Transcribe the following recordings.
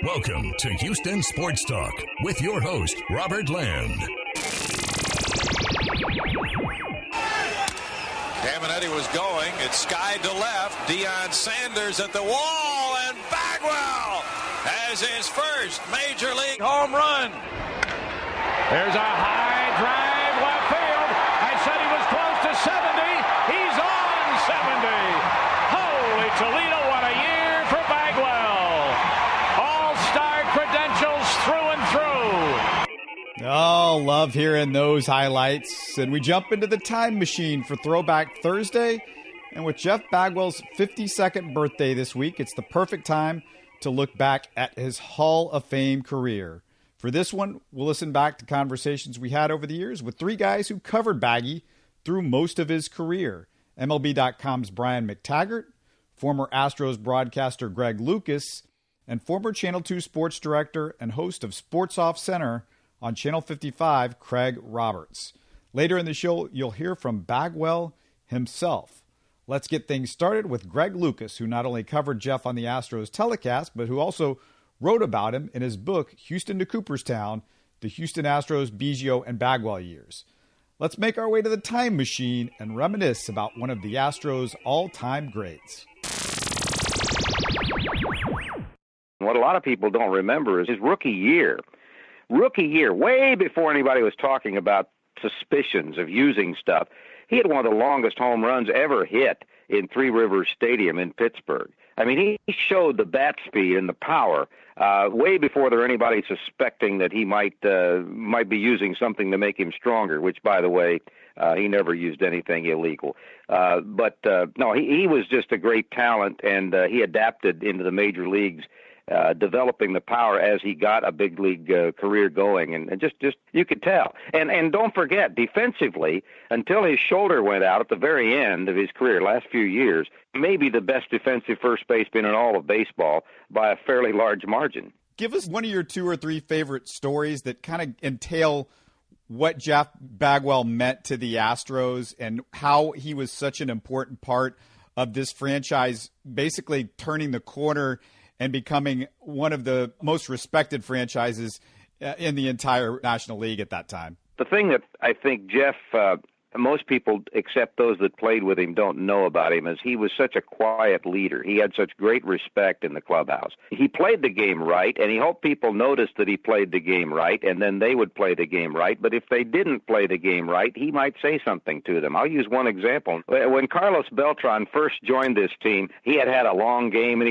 Welcome to Houston Sports Talk with your host, Robert Land. Caminetti was going. It's skied to left. Deion Sanders at the wall, and Bagwell has his first Major League home run. There's a high drive left field. I said he was close to 70. He's on 70. Holy Toledo, what a year for Bagwell. All-star credentials through and through. Oh, love hearing those highlights. And we jump into the time machine for Throwback Thursday. And with Jeff Bagwell's 52nd birthday this week, it's the perfect time to look back at his Hall of Fame career. For this one, we'll listen back to conversations we had over the years with three guys who covered Baggy through most of his career. MLB.com's Brian McTaggart, former Astros broadcaster Greg Lucas, and former Channel 2 sports director and host of Sports Off Center on Channel 55, Craig Roberts. Later in the show, you'll hear from Bagwell himself. Let's get things started with Greg Lucas, who not only covered Jeff on the Astros telecast, but who also wrote about him in his book, Houston to Cooperstown, The Houston Astros, Biggio, and Bagwell Years. Let's make our way to the time machine and reminisce about one of the Astros' all-time greats. What a lot of people don't remember is his rookie year. Way before anybody was talking about suspicions of using stuff, he had one of the longest home runs ever hit in Three Rivers Stadium in Pittsburgh. I mean, he showed the bat speed and the power way before there were anybody suspecting that he might be using something to make him stronger, which, by the way, he never used anything illegal. But he was just a great talent, and he adapted into the major leagues, developing the power as he got a big league career going, and just you could tell. And don't forget, defensively, until his shoulder went out at the very end of his career, last few years, maybe the best defensive first baseman in all of baseball by a fairly large margin. Give us one of your two or three favorite stories that kind of entail what Jeff Bagwell meant to the Astros and how he was such an important part of this franchise, basically turning the corner and becoming one of the most respected franchises in the entire National League at that time. The thing that I think Jeff, most people except those that played with him don't know about him is he was such a quiet leader. He had such great respect in the clubhouse. He played the game right, and he hoped people noticed that he played the game right, and then they would play the game right. But if they didn't play the game right, he might say something to them. I'll use one example. When Carlos Beltran first joined this team, he had a long game, and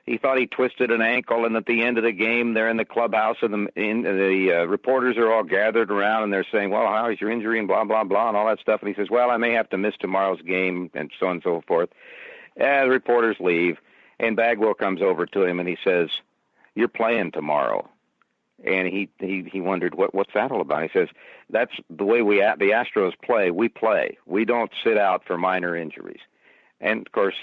he thought he twisted an ankle, and at the end of the game, they're in the clubhouse, and the reporters are all gathered around, and they're saying, well, how is your injury, and blah, blah, blah, and all that stuff. And he says, well, I may have to miss tomorrow's game, and so on and so forth. The reporters leave, and Bagwell comes over to him, and he says, you're playing tomorrow. And he wondered, what's that all about? He says, that's the way the Astros play. We play. We don't sit out for minor injuries. And, of course,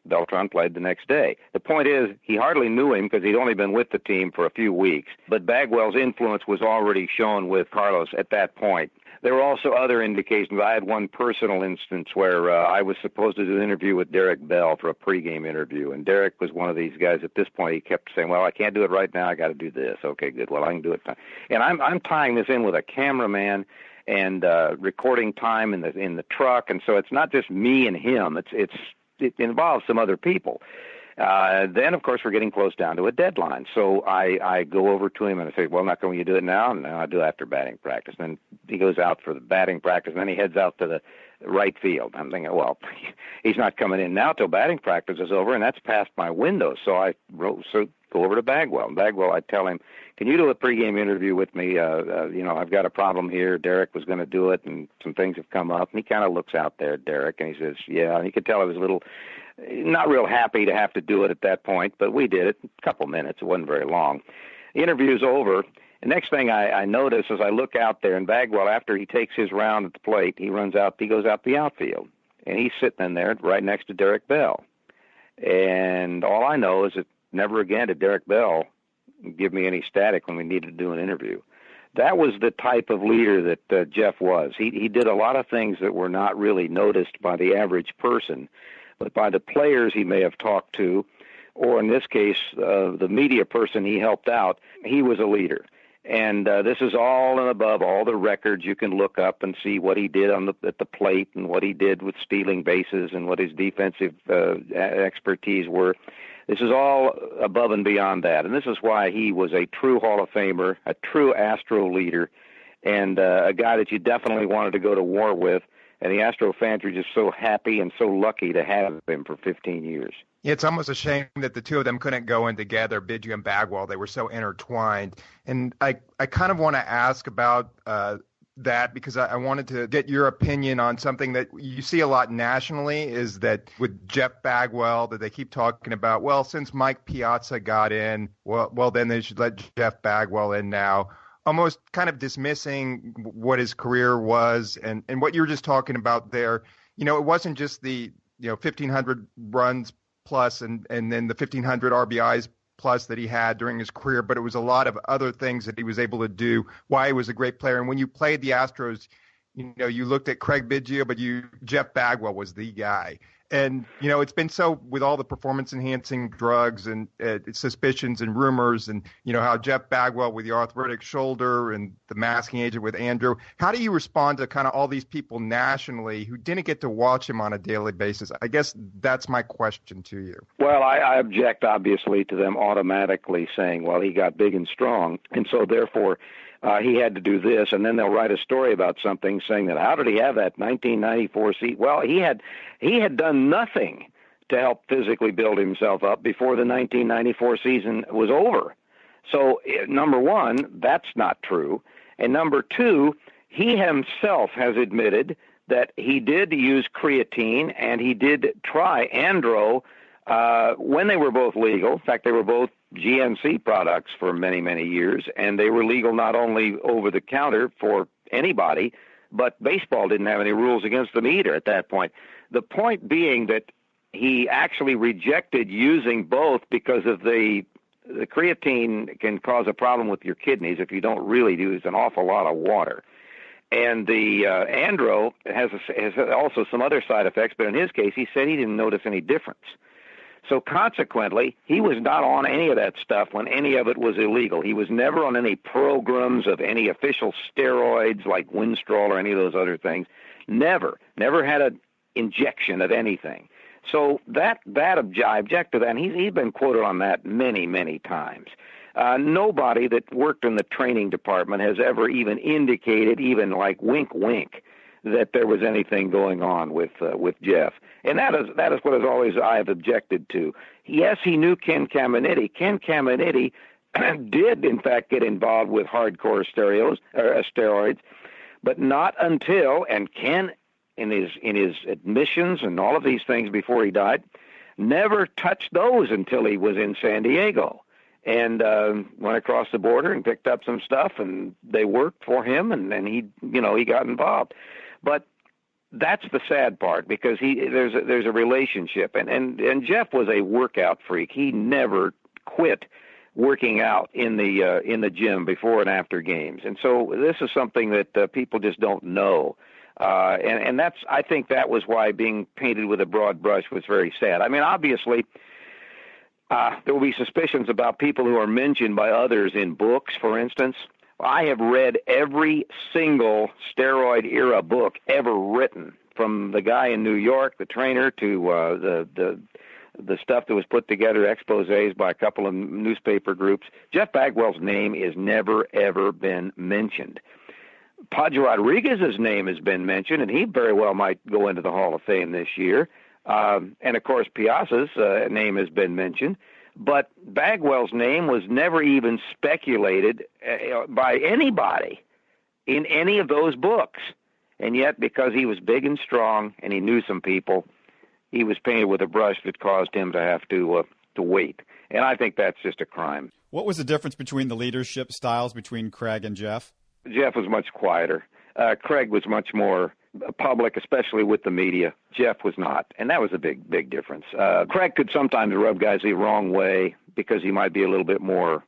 Beltran played the next day. The point is, he hardly knew him because he'd only been with the team for a few weeks. But Bagwell's influence was already shown with Carlos at that point. There were also other indications. I had one personal instance where I was supposed to do an interview with Derek Bell for a pregame interview, and Derek was one of these guys. At this point, he kept saying, well, I can't do it right now. I got to do this. Okay, good. Well, I can do it. And I'm tying this in with a cameraman and recording time in the truck, and so it's not just me and him. It involves some other people. Then, of course, we're getting close down to a deadline. So I go over to him and I say, well, not going to do it now? No, I do it after batting practice. And then he goes out for the batting practice, and then he heads out to the right field. I'm thinking, well, he's not coming in now till batting practice is over, and that's past my window. So I go over to Bagwell. And Bagwell, I tell him, can you do a pregame interview with me? I've got a problem here. Derek was going to do it, and some things have come up. And he kind of looks out there at Derek, and he says, yeah. And you could tell he was a little not real happy to have to do it at that point, but we did it. A couple minutes. It wasn't very long. The interview's over. The next thing I notice as I look out there, and Bagwell, after he takes his round at the plate, he goes out the outfield. And he's sitting in there right next to Derek Bell. And all I know is that never again did Derek Bell give me any static when we needed to do an interview. That was the type of leader that Jeff was. He did a lot of things that were not really noticed by the average person, but by the players he may have talked to, or in this case, the media person he helped out, he was a leader. And this is all and above all the records you can look up and see what he did at the plate and what he did with stealing bases and what his defensive expertise were. This is all above and beyond that. And this is why he was a true Hall of Famer, a true Astro leader, and a guy that you definitely wanted to go to war with. And the Astro fans are just so happy and so lucky to have him for 15 years. It's almost a shame that the two of them couldn't go in together, Biggio and Bagwell. They were so intertwined. And I kind of want to ask about that because I wanted to get your opinion on something that you see a lot nationally is that with Jeff Bagwell that they keep talking about, well, since Mike Piazza got in, well then they should let Jeff Bagwell in now. Almost kind of dismissing what his career was and what you were just talking about there. You know, it wasn't just the 1,500 runs plus and then the 1,500 RBIs plus that he had during his career, but it was a lot of other things that he was able to do, why he was a great player. And when you played the Astros, you looked at Craig Biggio, but Jeff Bagwell was the guy. And, it's been so with all the performance-enhancing drugs and suspicions and rumors and, how Jeff Bagwell with the arthritic shoulder and the masking agent with Andrew. How do you respond to kind of all these people nationally who didn't get to watch him on a daily basis? I guess that's my question to you. Well, I object, obviously, to them automatically saying, well, he got big and strong, and so therefore he had to do this, and then they'll write a story about something saying that how did he have that 1994 season? Well, he had done nothing to help physically build himself up before the 1994 season was over. So, number one, that's not true. And number two, he himself has admitted that he did use creatine and he did try Andro when they were both legal. In fact, they were both GNC products for many, many years, and they were legal not only over the counter for anybody, but baseball didn't have any rules against them either at that point. The point being that he actually rejected using both because of the creatine can cause a problem with your kidneys if you don't really use an awful lot of water. And the Andro has also some other side effects, but in his case, he said he didn't notice any difference. So consequently, he was not on any of that stuff when any of it was illegal. He was never on any programs of any official steroids like Winstrol or any of those other things. Never had an injection of anything. So I object to that, and he's been quoted on that many, many times. Nobody that worked in the training department has ever even indicated, even like wink, wink, that there was anything going on with Jeff. And that is what I have objected to. Yes, he knew Ken Caminiti. Ken Caminiti did, in fact, get involved with hardcore steroids, but not until, and Ken, in his admissions and all of these things before he died, never touched those until he was in San Diego. And went across the border and picked up some stuff, and they worked for him, and then he got involved. But that's the sad part because there's a relationship, and Jeff was a workout freak. He never quit working out in the gym before and after games, and so this is something that people just don't know. And I think that was why being painted with a broad brush was very sad. I mean, obviously, there will be suspicions about people who are mentioned by others in books, for instance. I have read every single steroid-era book ever written, from the guy in New York, the trainer, to the stuff that was put together, exposés by a couple of newspaper groups. Jeff Bagwell's name is never, ever been mentioned. Padre Rodriguez's name has been mentioned, and he very well might go into the Hall of Fame this year. And, of course, Piazza's name has been mentioned. But Bagwell's name was never even speculated by anybody in any of those books. And yet, because he was big and strong and he knew some people, he was painted with a brush that caused him to have to wait. And I think that's just a crime. What was the difference between the leadership styles between Craig and Jeff? Jeff was much quieter. Craig was much more public, especially with the media. Jeff was not, and that was a big difference. Craig could sometimes rub guys the wrong way because he might be a little bit more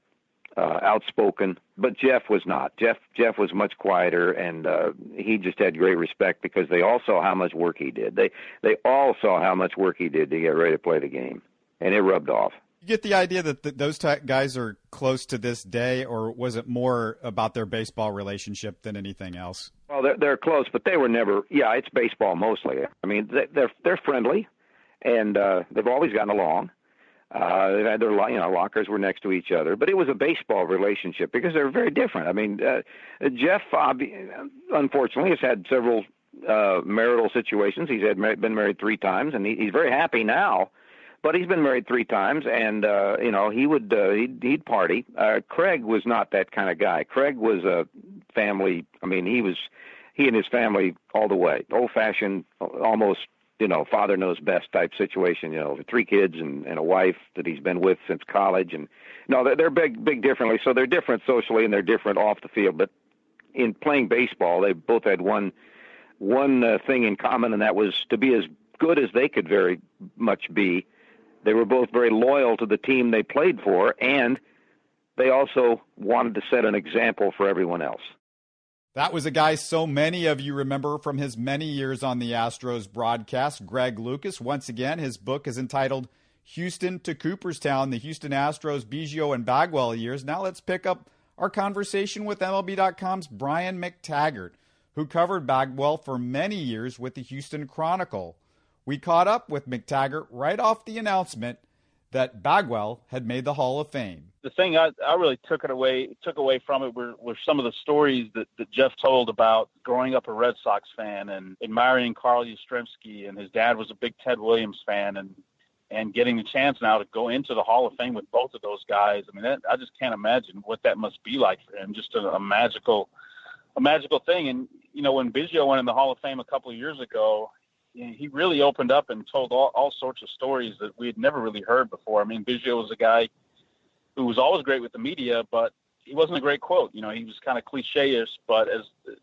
outspoken, but Jeff was not. Jeff was much quieter, and he just had great respect because they all saw how much work he did. They all saw how much work he did to get ready to play the game, and it rubbed off. You get the idea that those guys are close to this day, or was it more about their baseball relationship than anything else? Well, they're close, but they were never. Yeah, it's baseball mostly. I mean, they're friendly, and they've always gotten along. They've had their lockers were next to each other, but it was a baseball relationship because they're very different. I mean, Jeff, unfortunately, has had several marital situations. He's been married 3 times, and he's very happy now. But he's been married 3 times, and he'd party. Craig was not that kind of guy. Craig was a family. I mean, he and his family all the way, old-fashioned, almost father knows best type situation. 3 kids and a wife that he's been with since college, and they're big differently. So they're different socially and they're different off the field. But in playing baseball, they both had one thing in common, and that was to be as good as they could very much be. They were both very loyal to the team they played for, and they also wanted to set an example for everyone else. That was a guy so many of you remember from his many years on the Astros broadcast, Greg Lucas. Once again, his book is entitled Houston to Cooperstown, the Houston Astros, Biggio, and Bagwell years. Now let's pick up our conversation with MLB.com's Brian McTaggart, who covered Bagwell for many years with the Houston Chronicle. We caught up with McTaggart right off the announcement that Bagwell had made the Hall of Fame. The thing I really took away from it were some of the stories that Jeff told about growing up a Red Sox fan and admiring Carl Yastrzemski, and his dad was a big Ted Williams fan, and getting the chance now to go into the Hall of Fame with both of those guys. I mean, I just can't imagine what that must be like for him. Just a magical thing. And when Biggio went in the Hall of Fame a couple of years ago, he really opened up and told all sorts of stories that we had never really heard before. I mean, Biggio was a guy who was always great with the media, but he wasn't a great quote. He was kind of cliche-ish, but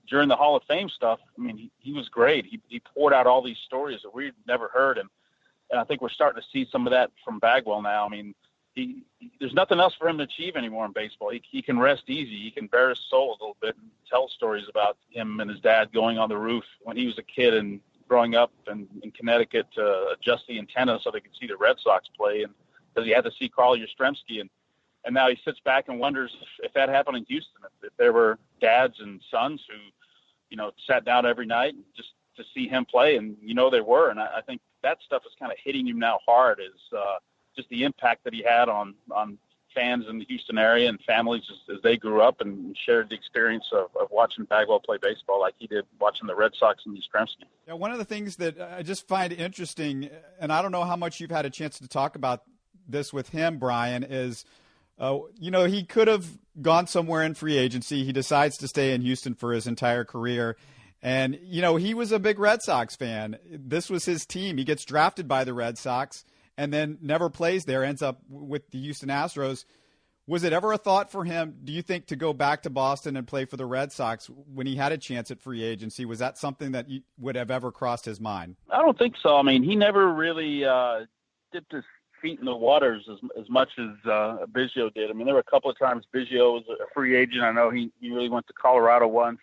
during the Hall of Fame stuff, I mean, he was great. He poured out all these stories that we'd never heard, and I think we're starting to see some of that from Bagwell now. I mean, there's nothing else for him to achieve anymore in baseball. He can rest easy. He can bare his soul a little bit and tell stories about him and his dad going on the roof when he was a kid and growing up in Connecticut to adjust the antenna so they could see the Red Sox play, and because he had to see Carl Yastrzemski, and now he sits back and wonders if that happened in Houston, if there were dads and sons who, sat down every night just to see him play, and they were, and I think that stuff is kind of hitting him now hard, is just the impact that he had on fans in the Houston area and families as they grew up and shared the experience of watching Bagwell play baseball like he did watching the Red Sox and Yastrzemski. Yeah, one of the things that I just find interesting, and I don't know how much you've had a chance to talk about this with him, Brian, is, he could have gone somewhere in free agency. He decides to stay in Houston for his entire career. And, he was a big Red Sox fan. This was his team. He gets drafted by the Red Sox and then never plays there, ends up with the Houston Astros. Was it ever a thought for him, do you think, to go back to Boston and play for the Red Sox when he had a chance at free agency? Was that something that would have ever crossed his mind? I don't think so. I mean, he never really dipped his feet in the waters as much as Biggio did. I mean, there were a couple of times Biggio was a free agent. I know he really went to Colorado once.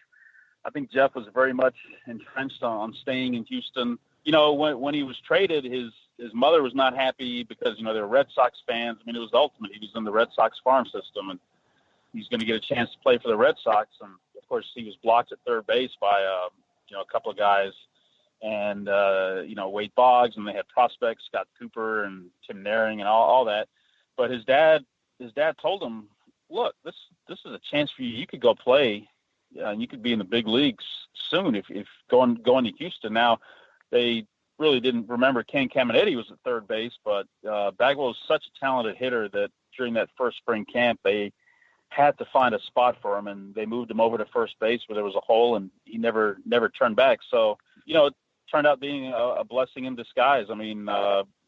I think Jeff was very much entrenched on staying in Houston. When he was traded, his mother was not happy because, they were Red Sox fans. I mean, it was ultimate. He was in the Red Sox farm system, and he's going to get a chance to play for the Red Sox. And, of course, he was blocked at third base by, a couple of guys and, Wade Boggs, and they had prospects, Scott Cooper and Tim Naring and all that. But his dad told him, look, this is a chance for you. You could go play, and you could be in the big leagues soon if going to Houston. Now, they really didn't remember Ken Caminiti was at third base, but Bagwell was such a talented hitter that during that first spring camp, they had to find a spot for him, and they moved him over to first base where there was a hole, and he never turned back. So, it turned out being a blessing in disguise. I mean,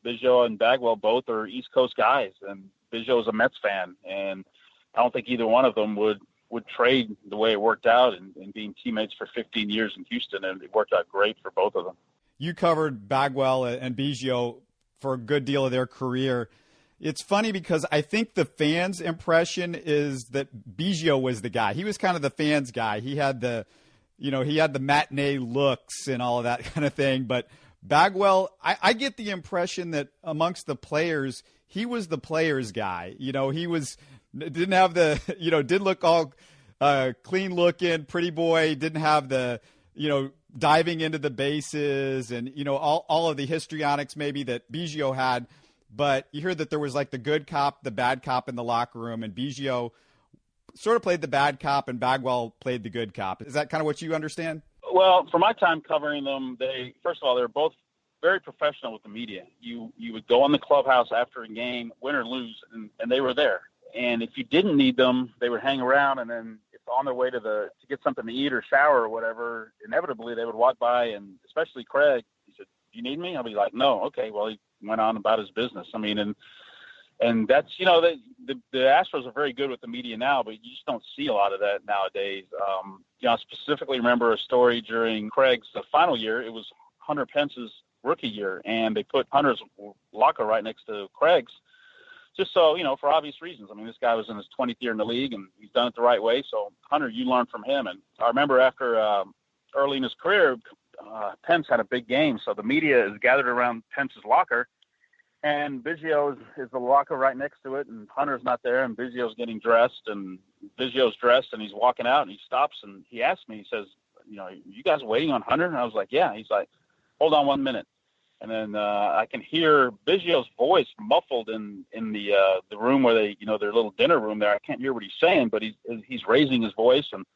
Biggio and Bagwell both are East Coast guys, and Biggio is a Mets fan, and I don't think either one of them would trade the way it worked out and being teammates for 15 years in Houston, and it worked out great for both of them. You covered Bagwell and Biggio for a good deal of their career. It's funny because I think the fans' impression is that Biggio was the guy. He was kind of the fans' guy. He had the matinee looks and all of that kind of thing. But Bagwell, I get the impression that amongst the players, he was the players guy. You know, didn't have the, you know, didn't look all clean looking, pretty boy, didn't have the, you know, diving into the bases and, you know, all of the histrionics maybe that Biggio had. But you hear that there was like the good cop, the bad cop in the locker room, and Biggio sort of played the bad cop and Bagwell played the good cop. Is that kind of what you understand? Well, for my time covering them, first of all, they're both very professional with the media. You would go in the clubhouse after a game, win or lose, and they were there. And if you didn't need them, they would hang around, and then if on their way to get something to eat or shower or whatever, inevitably they would walk by, and especially Craig, he said, "Do you need me?" I'll be like, "No." Okay, well, he went on about his business. I mean, and that's, you know, the Astros are very good with the media now, but you just don't see a lot of that nowadays. You know, I specifically remember a story during Craig's final year. It was Hunter Pence's rookie year, and they put Hunter's locker right next to Craig's, just so, you know, for obvious reasons. I mean, this guy was in his 20th year in the league, and he's done it the right way. So, Hunter, you learn from him. And I remember after early in his career, Pence had a big game, so the media is gathered around Pence's locker, and Biggio is the locker right next to it, and Hunter's not there, and Biggio's getting dressed, and Biggio's dressed, and he's walking out, and he stops, and he asks me, he says, "You know, you guys waiting on Hunter?" And I was like, "Yeah." He's like, "Hold on 1 minute." And then I can hear Biggio's voice muffled in the room where they, you know, their little dinner room there. I can't hear what he's saying, but he's raising his voice, and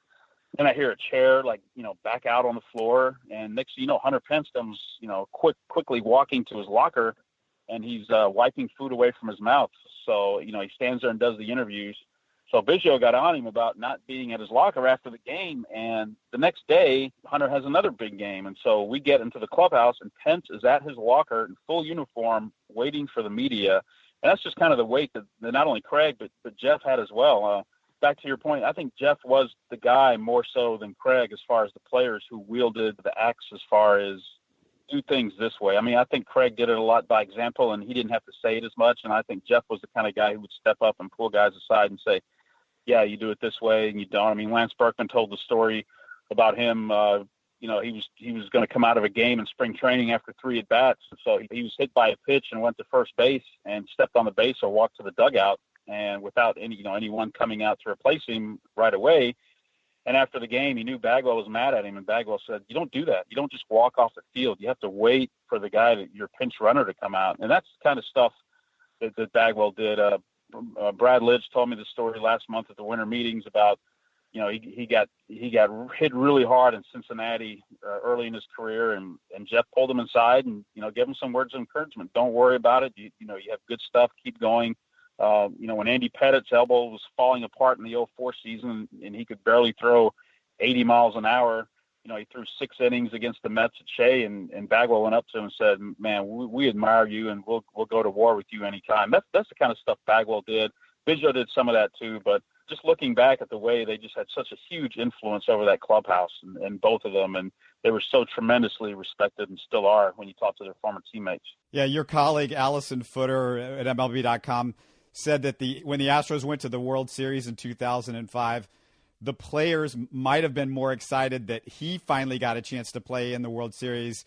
then I hear a chair, like, you know, back out on the floor, and next thing you know, Hunter Pence comes, you know, quickly walking to his locker, and he's wiping food away from his mouth. So, you know, he stands there and does the interviews. So Biggio got on him about not being at his locker after the game, and the next day, Hunter has another big game. And so we get into the clubhouse, and Pence is at his locker in full uniform waiting for the media. And that's just kind of the weight that not only Craig, but Jeff had as well. Back to your point, I think Jeff was the guy more so than Craig as far as the players who wielded the axe as far as do things this way. I mean, I think Craig did it a lot by example, and he didn't have to say it as much. And I think Jeff was the kind of guy who would step up and pull guys aside and say, "Yeah, you do it this way and you don't." I mean, Lance Berkman told the story about him. You know, he was going to come out of a game in spring training after 3 at-bats. So he was hit by a pitch and went to first base and stepped on the base or walked to the dugout, and without anyone coming out to replace him right away. And after the game, he knew Bagwell was mad at him, and Bagwell said, "You don't do that. You don't just walk off the field. You have to wait for the guy, your pinch runner, to come out." And that's the kind of stuff that Bagwell did. Brad Lidge told me the story last month at the winter meetings about, you know, he got hit really hard in Cincinnati early in his career, and Jeff pulled him inside and, you know, gave him some words of encouragement. Don't worry about it. You know, you have good stuff. Keep going. You know, when Andy Pettit's elbow was falling apart in the 2004 season and he could barely throw 80 miles an hour, you know, he threw 6 innings against the Mets at Shea, and Bagwell went up to him and said, "Man, we admire you, and we'll go to war with you anytime." That's the kind of stuff Bagwell did. Biggio did some of that too, but just looking back at the way they just had such a huge influence over that clubhouse, and both of them, and they were so tremendously respected and still are when you talk to their former teammates. Yeah, your colleague Allison Footer at MLB.com said that when the Astros went to the World Series in 2005, the players might have been more excited that he finally got a chance to play in the World Series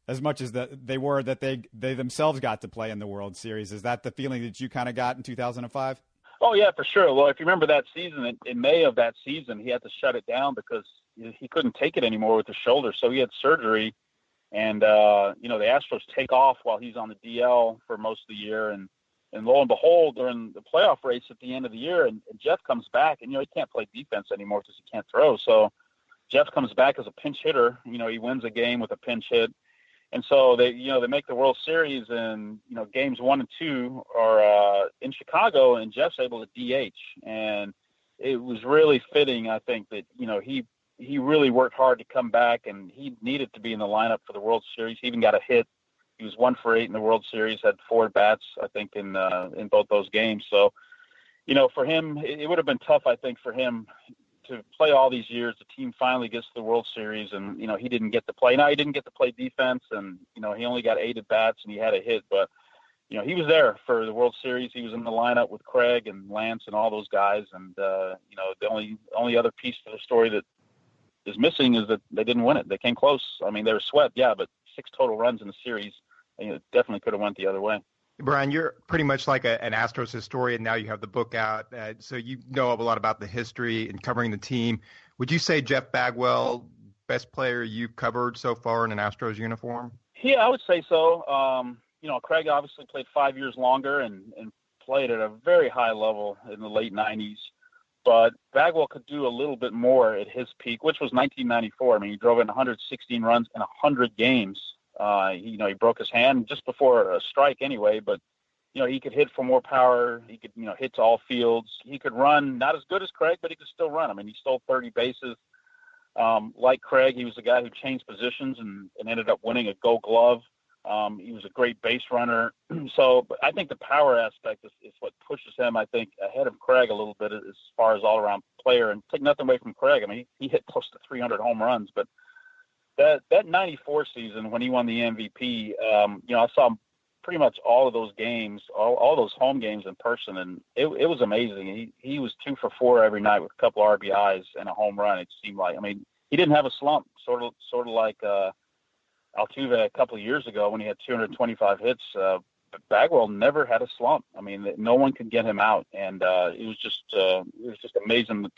as much as they were that they themselves got to play in the World Series. Is that the feeling that you kind of got in 2005? Oh, yeah, for sure. Well, if you remember that season, in May of that season, he had to shut it down because he couldn't take it anymore with his shoulder. So he had surgery, and, you know, the Astros take off while he's on the DL for most of the year. And lo and behold, during the playoff race at the end of the year, and Jeff comes back, and, you know, he can't play defense anymore because he can't throw. So Jeff comes back as a pinch hitter. You know, he wins a game with a pinch hit. And so they make the World Series, and, you know, games 1 and 2 are in Chicago, and Jeff's able to DH. And it was really fitting, I think, that, you know, he really worked hard to come back, and he needed to be in the lineup for the World Series. He even got a hit. He was 1 for 8 in the World Series, had 4 at-bats, I think, in both those games. So, you know, for him, it would have been tough, I think, for him to play all these years. The team finally gets to the World Series, and, you know, he didn't get to play. Now, he didn't get to play defense, and, you know, he only got 8 at-bats, and he had a hit. But, you know, he was there for the World Series. He was in the lineup with Craig and Lance and all those guys. And, you know, the only other piece to the story that is missing is that they didn't win it. They came close. I mean, they were swept, yeah, but 6 total runs in the series. You know, definitely could have went the other way. Brian, you're pretty much like an Astros historian. Now you have the book out, so you know a lot about the history and covering the team. Would you say Jeff Bagwell, best player you've covered so far in an Astros uniform? Yeah, I would say so. Craig obviously played 5 years longer and played at a very high level in the late 90s. But Bagwell could do a little bit more at his peak, which was 1994. I mean, he drove in 116 runs in 100 games. He broke his hand just before a strike anyway, but, he could hit for more power. He could, hit to all fields. He could run, not as good as Craig, but he could still run. I mean, he stole 30 bases. Like Craig, he was a guy who changed positions and ended up winning a Gold Glove. He was a great base runner. So I think the power aspect is what pushes him, I think, ahead of Craig a little bit as far as all-around player. And take nothing away from Craig. I mean, he hit close to 300 home runs. But that 94 season when he won the MVP, I saw pretty much all of those games, all those home games in person, and it was amazing. He was 2 for 4 every night with a couple RBIs and a home run, it seemed like. I mean, he didn't have a slump, sort of like Altuve a couple of years ago when he had 225 hits. Bagwell never had a slump. I mean, no one could get him out, and it was just amazing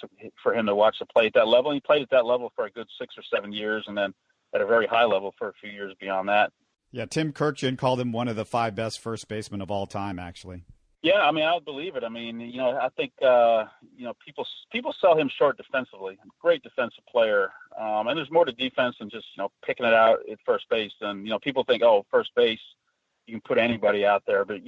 for him to watch him play at that level. He played at that level for a good 6 or 7 years, and then at a very high level for a few years beyond that. Yeah, Tim Kirkjian called him one of the 5 best first basemen of all time, actually. Yeah, I mean, I would believe it. I mean, I think, people sell him short defensively. Great defensive player. And there's more to defense than just, picking it out at first base. And, people think, first base, you can put anybody out there. But,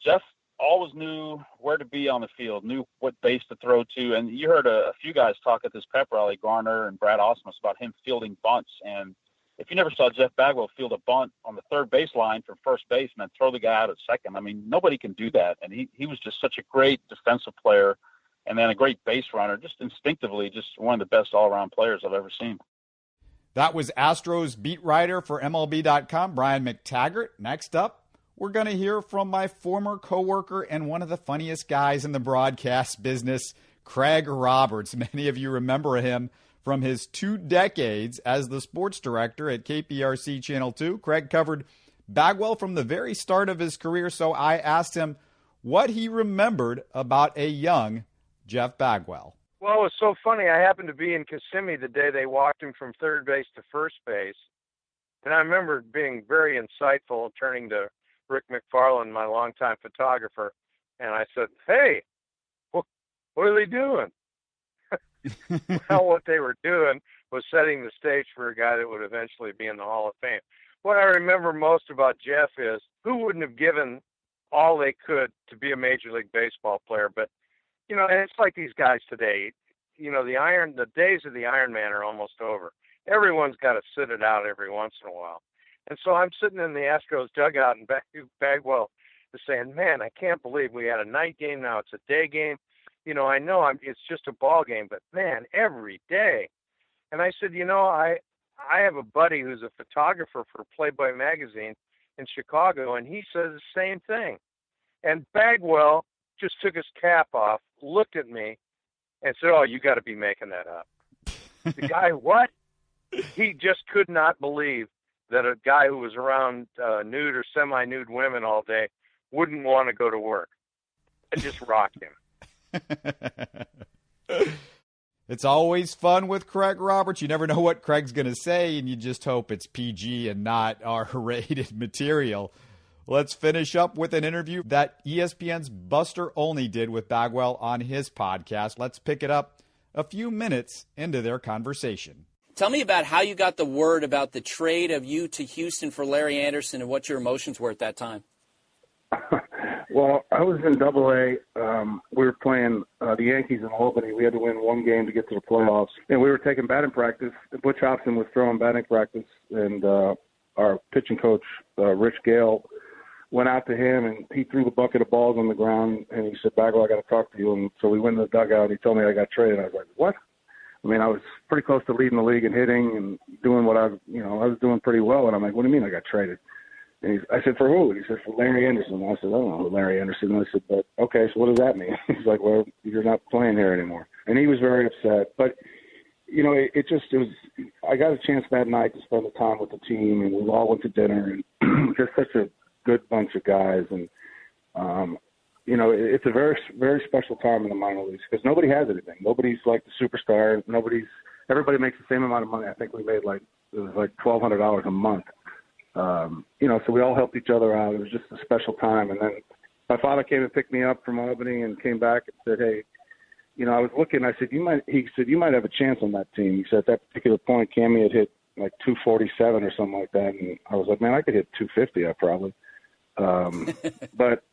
Jeff always knew where to be on the field, knew what base to throw to. And you heard a few guys talk at this pep rally, Garner and Brad Osmus, about him fielding bunts. And if you never saw Jeff Bagwell field a bunt on the third base line from first base and then throw the guy out at second, I mean, nobody can do that. And he was just such a great defensive player and then a great base runner, just instinctively, just one of the best all-around players I've ever seen. That was Astros beat writer for MLB.com, Brian McTaggart. Next up, we're going to hear from my former coworker and one of the funniest guys in the broadcast business, Craig Roberts. Many of you remember him from his 2 decades as the sports director at KPRC Channel 2. Craig covered Bagwell from the very start of his career, so I asked him what he remembered about a young Jeff Bagwell. Well, it was so funny. I happened to be in Kissimmee the day they walked him from third base to first base, and I remember being very insightful, turning to Rick McFarland, my longtime photographer, and I said, "Hey, what are they doing?" Well, what they were doing was setting the stage for a guy that would eventually be in the Hall of Fame. What I remember most about Jeff is who wouldn't have given all they could to be a Major League Baseball player. But, and it's like these guys today, the days of the Iron Man are almost over. Everyone's got to sit it out every once in a while. And so I'm sitting in the Astros dugout and Bagwell is saying, "Man, I can't believe we had a night game. Now it's a day game. I know it's just a ball game, but man, every day." And I said, I have a buddy who's a photographer for Playboy magazine in Chicago, and he says the same thing. And Bagwell just took his cap off, looked at me, and said, "Oh, you got to be making that up." The guy, what? He just could not believe that a guy who was around nude or semi-nude women all day wouldn't want to go to work. It just rocked him. It's always fun with Craig Roberts. You never know what Craig's going to say, and you just hope it's PG and not R-rated material. Let's finish up with an interview that ESPN's Buster Olney did with Bagwell on his podcast. Let's pick it up a few minutes into their conversation. Tell me about how you got the word about the trade of you to Houston for Larry Anderson and what your emotions were at that time. Well, I was in Double-A. We were playing the Yankees in Albany. We had to win 1 game to get to the playoffs. And we were taking batting practice. Butch Hobson was throwing batting practice, and our pitching coach, Rich Gale, went out to him, and he threw the bucket of balls on the ground, and he said, "Bagwell, I got to talk to you." And so we went in the dugout, and he told me I got traded. I was like, "What?" I mean, I was pretty close to leading the league in hitting and doing what I was doing pretty well. And I'm like, "What do you mean I got traded?" And I said, "For who?" And he said, "For Larry Anderson." And I said, "I don't know who Larry Anderson is." I said, "But okay, so what does that mean?" He's like, "Well, you're not playing here anymore." And he was very upset. But, it was, I got a chance that night to spend the time with the team, and we all went to dinner, and just such a good bunch of guys. And, It's a very, very special time in the minor leagues because nobody has anything. Nobody's like the superstar. Everybody makes the same amount of money. I think we made it was $1,200 a month. So we all helped each other out. It was just a special time. And then my father came and picked me up from Albany and came back and said, hey, I was looking. I said, he said, you might have a chance on that team. He said at that particular point, Cammy had hit like 247 or something like that. And I was like, man, I could hit 250, probably. But,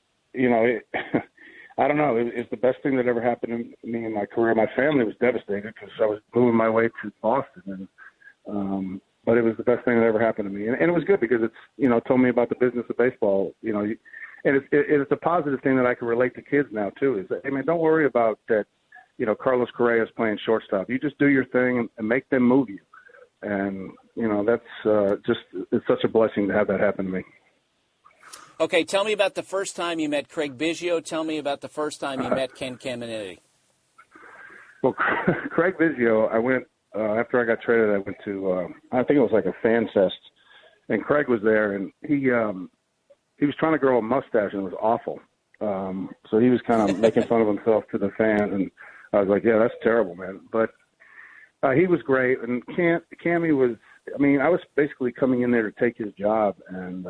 I don't know. It's the best thing that ever happened to me in my career. My family was devastated because I was moving my way to Boston. But it was the best thing that ever happened to me. And it was good because it's, told me about the business of baseball, and it's a positive thing that I can relate to kids now too, is that, hey man, don't worry about that, Carlos Correa is playing shortstop. You just do your thing and make them move you. And, that's it's such a blessing to have that happen to me. Okay, tell me about the first time you met Craig Biggio. Tell me about the first time you met Ken Caminiti. Well, Craig Biggio, I went, after I got traded, I went to, I think it was like a fan fest, and Craig was there, and he was trying to grow a mustache, and it was awful. So he was kind of making fun of himself to the fans, and I was like, yeah, that's terrible, man. But he was great, and Cammy was, I was basically coming in there to take his job, and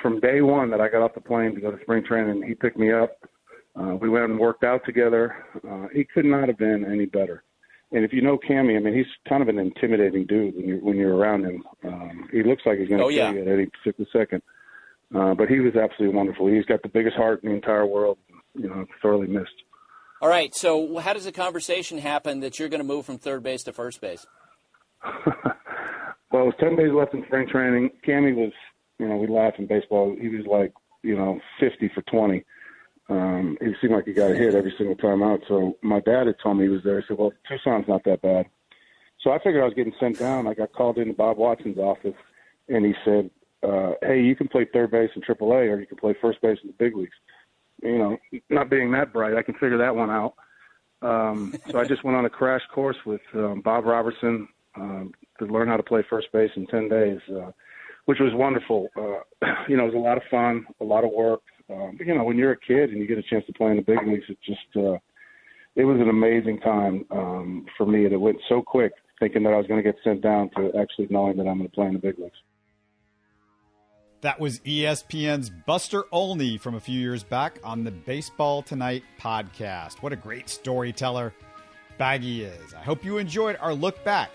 from day one that I got off the plane to go to spring training, he picked me up. We went and worked out together. He could not have been any better. And if you know Cammy, he's kind of an intimidating dude when you're around him. He looks like he's going to kill you at any particular second. But he was absolutely wonderful. He's got the biggest heart in the entire world. Thoroughly missed. All right. So how does the conversation happen that you're going to move from third base to first base? Well, it was 10 days left in spring training. Cammy was, we laugh in baseball. He was like, 50 for 20. It seemed like he got a hit every single time out. So my dad had told me he was there. He said, well, Tucson's not that bad. So I figured I was getting sent down. I got called into Bob Watson's office, and he said, hey, you can play third base in AAA or you can play first base in the big leagues. Not being that bright, I can figure that one out. So I just went on a crash course with Bob Robertson to learn how to play first base in 10 days, which was wonderful. It was a lot of fun, a lot of work. When you're a kid and you get a chance to play in the big leagues, it was an amazing time for me. And it went so quick, thinking that I was going to get sent down to actually knowing that I'm going to play in the big leagues. That was ESPN's Buster Olney from a few years back on the Baseball Tonight podcast. What a great storyteller Baggy is. I hope you enjoyed our look back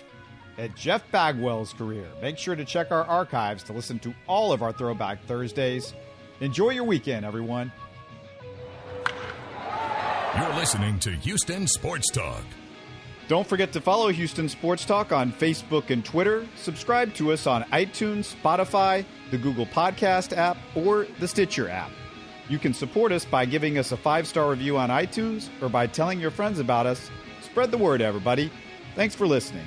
at Jeff Bagwell's career. Make sure to check our archives to listen to all of our Throwback Thursdays. Enjoy your weekend, everyone. You're listening to Houston Sports Talk. Don't forget to follow Houston Sports Talk on Facebook and Twitter. Subscribe to us on iTunes, Spotify, the Google Podcast app, or the Stitcher app. You can support us by giving us a 5-star review on iTunes or by telling your friends about us. Spread the word, everybody. Thanks for listening.